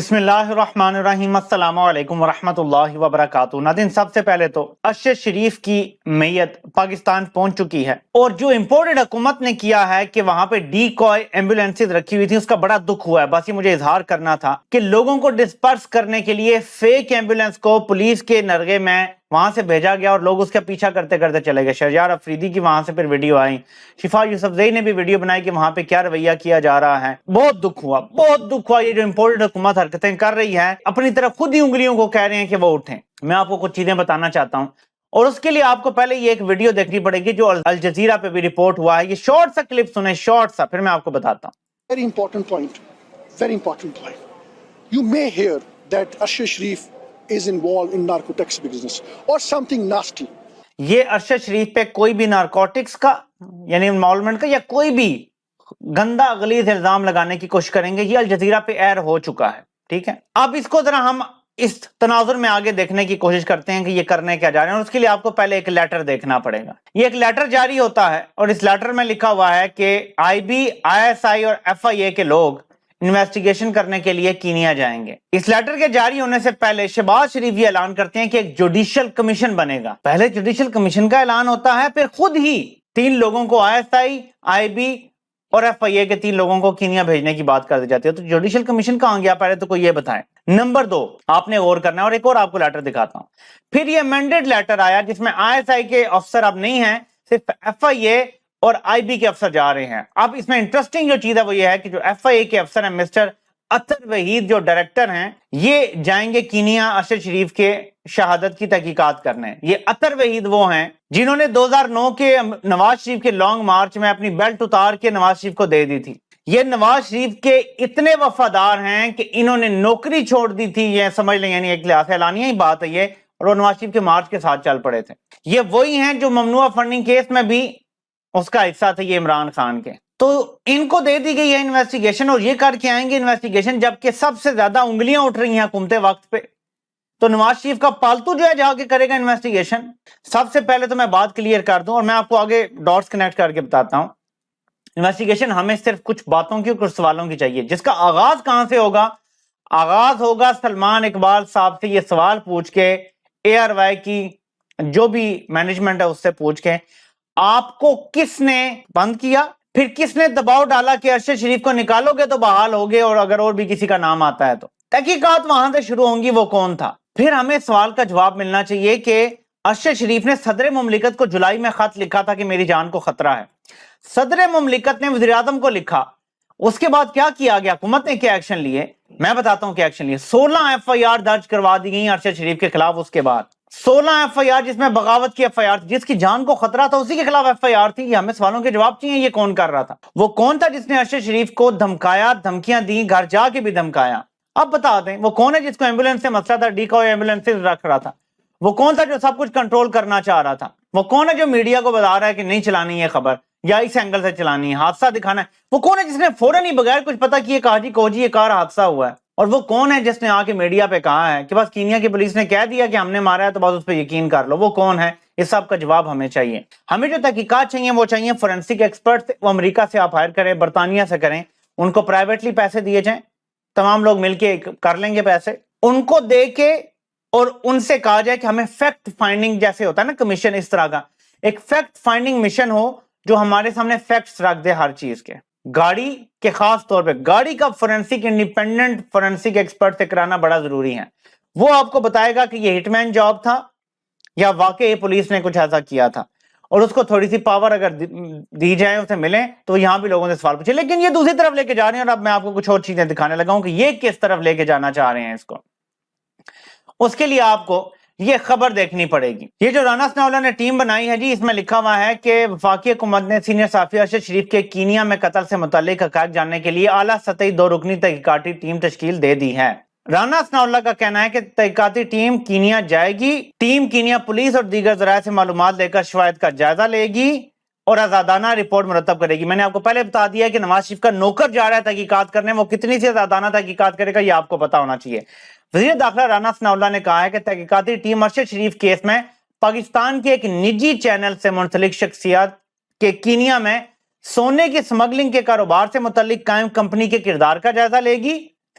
بسم اللہ الرحمن الرحیم، السلام علیکم ورحمۃ اللہ وبرکاتہ۔ ناظرین، سب سے پہلے تو ارشد شریف کی میت پاکستان پہنچ چکی ہے، اور جو امپورٹڈ حکومت نے کیا ہے کہ وہاں پہ ڈی کوائے ایمبولینسز رکھی ہوئی تھی، اس کا بڑا دکھ ہوا ہے۔ بس یہ مجھے اظہار کرنا تھا کہ لوگوں کو ڈسپرس کرنے کے لیے فیک ایمبولینس کو پولیس کے نرغے میں وہاں سے بھیجا گیا، اور لوگ اس کا پیچھا کرتے کرتے چلے گئے۔ شہریار افریدی کی وہاں سے پھر ویڈیو آئی، شفا یوسفزئی نے بھی ویڈیو بنائی کہ وہاں پہ کیا رویہ کیا جا رہا ہے۔ بہت دکھ ہوا۔ یہ جو امپورٹڈ حکومت حرکتیں کر رہی ہے، اپنی طرف خود ہی انگلیوں کو کہہ رہے ہیں کہ وہ اٹھیں۔ میں آپ کو کچھ چیزیں بتانا چاہتا ہوں، اور اس کے لیے آپ کو پہلے یہ ایک ویڈیو دیکھنی پڑے گی جو الجزیرہ پہ بھی رپورٹ ہوا ہے۔ یہ شارٹ سا کلپ سنیں، شارٹ سا، پھر میں آپ کو بتاتا ہوں۔ Very important point. Very important point. You may hear that Arshad Sharif is involved in narcotics business or something nasty. یہ ارشد شریف پہ کوئی بھی نارکوٹکس کا یعنی انوالومنٹ کا یا کوئی بھی گندا غلیظ الزام لگانے کی کوشش کریں گے، یہ الجزیرہ پہ ایئر ہو چکا ہے، ٹھیک ہے۔ اب اس کو ذرا ہم اس تناظر میں آگے دیکھنے کی کوشش کرتے ہیں کہ یہ کرنے کیا جا رہے ہیں، اور اس کے لیے آپ کو پہلے ایک لیٹر دیکھنا پڑے گا۔ یہ ایک لیٹر جاری ہوتا ہے، اور اس لیٹر میں لکھا ہوا ہے کہ آئی بی، آئی ایس آئی اور ایف آئی اے کے لوگ انویسٹیگیشن کرنے کے لیے کینیا جائیں گے۔ اس لیٹر کے جاری ہونے سے پہلے شہباز شریف یہ اعلان کرتے ہیں کہ ایک جوڈیشل کمیشن بنے گا۔ پہلے جوڈیشل کمیشن کا اعلان ہوتا ہے، پھر خود ہی 3 لوگوں کو I S I, I B اور ایف آئی اے کے 3 لوگوں کو کینیا بھیجنے کی بات کر دی جاتی ہے۔ تو جوڈیشل کمیشن کہاں گیا پہلے تو کوئی یہ بتائیں۔ نمبر 2 آپ نے غور کرنا ہے، اور ایک اور آپ کو لیٹر دکھاتا ہوں۔ پھر یہ امینڈڈ لیٹر آیا جس میں آئی ایس آئی کے افسر اب نہیں ہیں، صرف ایف آئی اے اور آئی بی کے افسر جا رہے ہیں۔ اب اس میں انٹرسٹنگ جو چیز ہے وہ یہ ہے کہ جو ایف آئی اے کے افسر ہیں، مسٹر اطہر وحید جو ڈائریکٹر ہیں، یہ جائیں گے کینیا ارشد شریف کے شہادت کی تحقیقات کرنے۔ یہ اطہر وحید وہ ہیں جنہوں نے 2009 کے نواز شریف کے لانگ مارچ میں اپنی بیلٹ اتار کے نواز شریف کو دے دی تھی۔ یہ نواز شریف کے اتنے وفادار ہیں کہ انہوں نے نوکری چھوڑ دی تھی، یہ سمجھ لیں، یعنی ایک لحاظ سے اعلانیہ ہی بات ہے یہ، اور وہ نواز شریف کے مارچ کے ساتھ چل پڑے تھے۔ یہ وہی ہیں جو ممنوعہ فنڈنگ کیس میں بھی اس کا حصہ تھے، یہ عمران خان کے۔ تو ان کو دے دی گئی ہے انویسٹیگیشن، اور یہ کر کے آئیں گے انویسٹیگیشن، جبکہ سب سے زیادہ انگلیاں اٹھ رہی ہیں حکومت وقت پہ۔ تو نواز شریف کا پالتو جو ہے جا کے کرے گا انویسٹیگیشن۔ سب سے پہلے تو میں بات کلیئر کر دوں، اور میں آپ کو آگے ڈاٹس کنیکٹ کر کے بتاتا ہوں۔ انویسٹیگیشن ہمیں صرف کچھ باتوں کی اور کچھ سوالوں کی چاہیے، جس کا آغاز کہاں سے ہوگا؟ آغاز ہوگا سلمان اقبال صاحب سے یہ سوال پوچھ کے، اے آر وائی کی جو بھی مینجمنٹ ہے اس سے پوچھ کے، آپ کو کس نے بند کیا، پھر کس نے دباؤ ڈالا کہ ارشد شریف کو نکالو گے تو بحال ہوگے، اور اگر اور بھی کسی کا نام آتا ہے تو تحقیقات وہاں سے شروع ہوں گی، وہ کون تھا۔ پھر ہمیں سوال کا جواب ملنا چاہیے کہ ارشد شریف نے صدر مملکت کو جولائی میں خط لکھا تھا کہ میری جان کو خطرہ ہے۔ صدر مملکت نے وزیر اعظم کو لکھا، اس کے بعد کیا کیا گیا، حکومت نے کیا ایکشن لیے؟ میں بتاتا ہوں کیا ایکشن لیے۔ 16 ایف آئی آر درج کروا دی گئی ارشد شریف کے خلاف۔ اس کے بعد 16 ایف آئی آر، جس میں بغاوت کی ایف آئی آر تھی، جس کی جان کو خطرہ تھا اسی کے خلاف ایف آئی آر تھی۔ یہ ہمیں سوالوں کے جواب چاہیے، یہ کون کر رہا تھا؟ وہ کون تھا جس نے ارشد شریف کو دھمکایا، دھمکیاں دی، گھر جا کے بھی دھمکایا؟ اب بتا دیں وہ کون ہے جس کو ایمبولینس سے مسئلہ تھا، ڈی کوائے ایمبولینس رکھ رہا تھا؟ وہ کون تھا جو سب کچھ کنٹرول کرنا چاہ رہا تھا؟ وہ کون ہے جو میڈیا کو بتا رہا ہے کہ نہیں چلانی یہ خبر، یا اس اینگل سے چلانی ہے، حادثہ دکھانا ہے؟ وہ کون ہے جس نے فوراً ہی بغیر کچھ پتہ کیے کہا جی کوجی یہ کار حادثہ ہوا ہے؟ اور وہ کون ہے جس نے آ کے میڈیا پہ کہا ہے کہ بس کینیا کی پولیس نے کہہ دیا کہ ہم نے مارا ہے تو بس اس پہ یقین کر لو؟ وہ کون ہے؟ اس سب کا جواب ہمیں چاہیے۔ ہمیں جو تحقیقات چاہیے وہ چاہیے فورینسک ایکسپرٹ، وہ امریکہ سے آپ ہائر کریں، برطانیہ سے کریں، ان کو پرائیویٹلی پیسے دیے جائیں، تمام لوگ مل کے کر لیں گے پیسے، ان کو دے کے، اور ان سے کہا جائے کہ ہمیں فیکٹ فائنڈنگ، جیسے ہوتا ہے نا کمیشن، اس طرح کا ایک فیکٹ فائنڈنگ مشن ہو جو ہمارے سامنے فیکٹس رکھ دے ہر چیز کے۔ گاڑی کے خاص طور پہ گاڑی کا فورینسک، انڈیپینڈنٹ فورینسک ایکسپرٹ سے کرانا بڑا ضروری ہے۔ وہ آپ کو بتائے گا کہ یہ ہٹ مین جاب تھا یا واقعی پولیس نے کچھ ایسا کیا تھا، اور اس کو تھوڑی سی پاور اگر دی جائے، اسے ملیں، تو یہاں بھی لوگوں سے سوال پوچھے۔ لیکن یہ دوسری طرف لے کے جا رہے ہیں، اور اب میں آپ کو کچھ اور چیزیں دکھانے لگا ہوں کہ یہ کس طرف لے کے جانا چاہ رہے ہیں اس کو۔ اس کے لیے آپ کو یہ خبر دیکھنی پڑے گی۔ یہ جو رانا ثناءاللہ نے ٹیم بنائی ہے جی، اس میں لکھا ہوا ہے کہ وفاقی حکومت نے سینئر صحافی ارشد شریف کے کینیا میں قتل سے متعلق حقائق جاننے کے لیے اعلیٰ سطحی 2 رکنی تحقیقاتی ٹیم تشکیل دے دی ہے۔ رانا ثناءاللہ کا کہنا ہے کہ تحقیقاتی ٹیم کینیا جائے گی، ٹیم کینیا پولیس اور دیگر ذرائع سے معلومات لے کر شواہد کا جائزہ لے گی اور آزادانہ رپورٹ مرتب کرے گی۔ میں نے آپ کو پہلے بتا دیا کہ نواز شریف کا نوکر جا رہا ہے تحقیقات کرنے، وہ کتنی سی آزادانہ تحقیقات کرے گا یہ آپ کو پتا ہونا چاہیے۔ وزیر داخلہ رانا ثناءاللہ نے کہا ہے کہ تحقیقاتی ٹیم ارشد شریف کیس میں پاکستان کے ایک نجی چینل سے منسلک شخصیات کے کینیا میں سونے کی سمگلنگ کے کاروبار سے متعلق قائم کمپنی کے کردار کا جائزہ لے گی،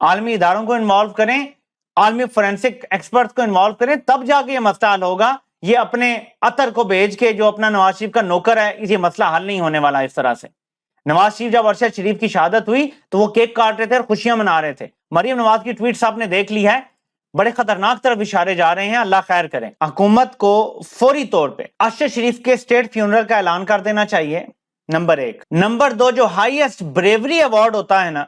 عالمی اداروں کو انوالو کریں, عالمی فورینسک ایکسپرٹس کو انوالو کریں, تب جا کے یہ مسئلہ حل ہوگا. یہ اپنے عطر کو بھیج کے جو اپنا نواز شریف کا نوکر ہے, یہ مسئلہ حل نہیں ہونے والا اس طرح سے. نواز شریف جب ارشد شریف کی شہادت ہوئی تو وہ کیک کاٹ رہے تھے اور خوشیاں منا رہے تھے. مریم نواز کی ٹویٹس آپ نے دیکھ لی ہے, بڑے خطرناک طرف اشارے جا رہے ہیں. اللہ خیر کریں. حکومت کو فوری طور پہ ارشد شریف کے اسٹیٹ فیونرل کا اعلان کر دینا چاہیے, نمبر 1. نمبر 2, جو ہائیسٹ بریوری ایوارڈ ہوتا ہے نا,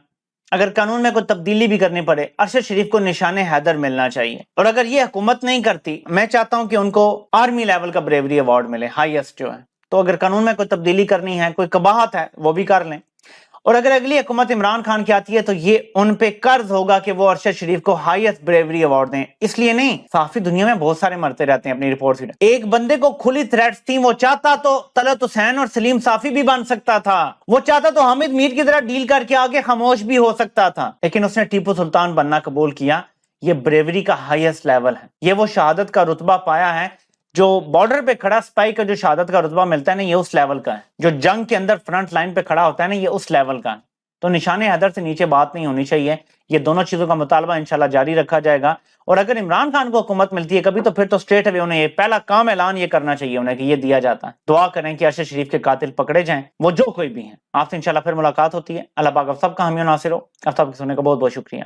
اگر قانون میں کوئی تبدیلی بھی کرنی پڑے, ارشد شریف کو نشان حیدر ملنا چاہیے. اور اگر یہ حکومت نہیں کرتی, میں چاہتا ہوں کہ ان کو آرمی لیول کا بریوری ایوارڈ ملے, ہائیسٹ جو ہے. تو اگر قانون میں کوئی تبدیلی کرنی ہے, کوئی قباحت ہے, وہ بھی کر لیں. اور اگر اگلی حکومت عمران خان کی آتی ہے تو یہ ان پہ قرض ہوگا کہ وہ ارشد شریف کو ہائیسٹ بریوری ایوارڈ دیں. اس لیے نہیں, صحافی دنیا میں بہت سارے مرتے رہتے ہیں اپنی رپورٹ سے. ایک بندے کو کھلی تھریٹس تھی, وہ چاہتا تو طلعت حسین اور سلیم صافی بھی بن سکتا تھا, وہ چاہتا تو حامد میر کی طرح ڈیل کر کے آگے خاموش بھی ہو سکتا تھا, لیکن اس نے ٹیپو سلطان بننا قبول کیا. یہ بریوری کا ہائیسٹ لیول ہے. یہ وہ شہادت کا رتبہ پایا ہے جو بارڈر پہ کھڑا سپائی کا جو شہادت کا رتبہ ملتا ہے نا, یہ اس لیول کا ہے. جو جنگ کے اندر فرنٹ لائن پہ کھڑا ہوتا ہے نا, یہ اس لیول کا ہے. تو نشان حیدر سے نیچے بات نہیں ہونی چاہیے. یہ دونوں چیزوں کا مطالبہ انشاءاللہ جاری رکھا جائے گا. اور اگر عمران خان کو حکومت ملتی ہے کبھی, تو پھر تو اسٹریٹ اوے انہیں یہ پہلا کام اعلان یہ کرنا چاہیے انہیں کہ یہ دیا جاتا ہے. دعا کریں کہ ارشد شریف کے قاتل پکڑے جائیں, وہ جو کوئی بھی ہیں. آپ سے انشاءاللہ پھر ملاقات ہوتی ہے. اللہ پاک آپ سب کا حامی و ناصر ہو. آپ سب کے سننے کا بہت بہت شکریہ.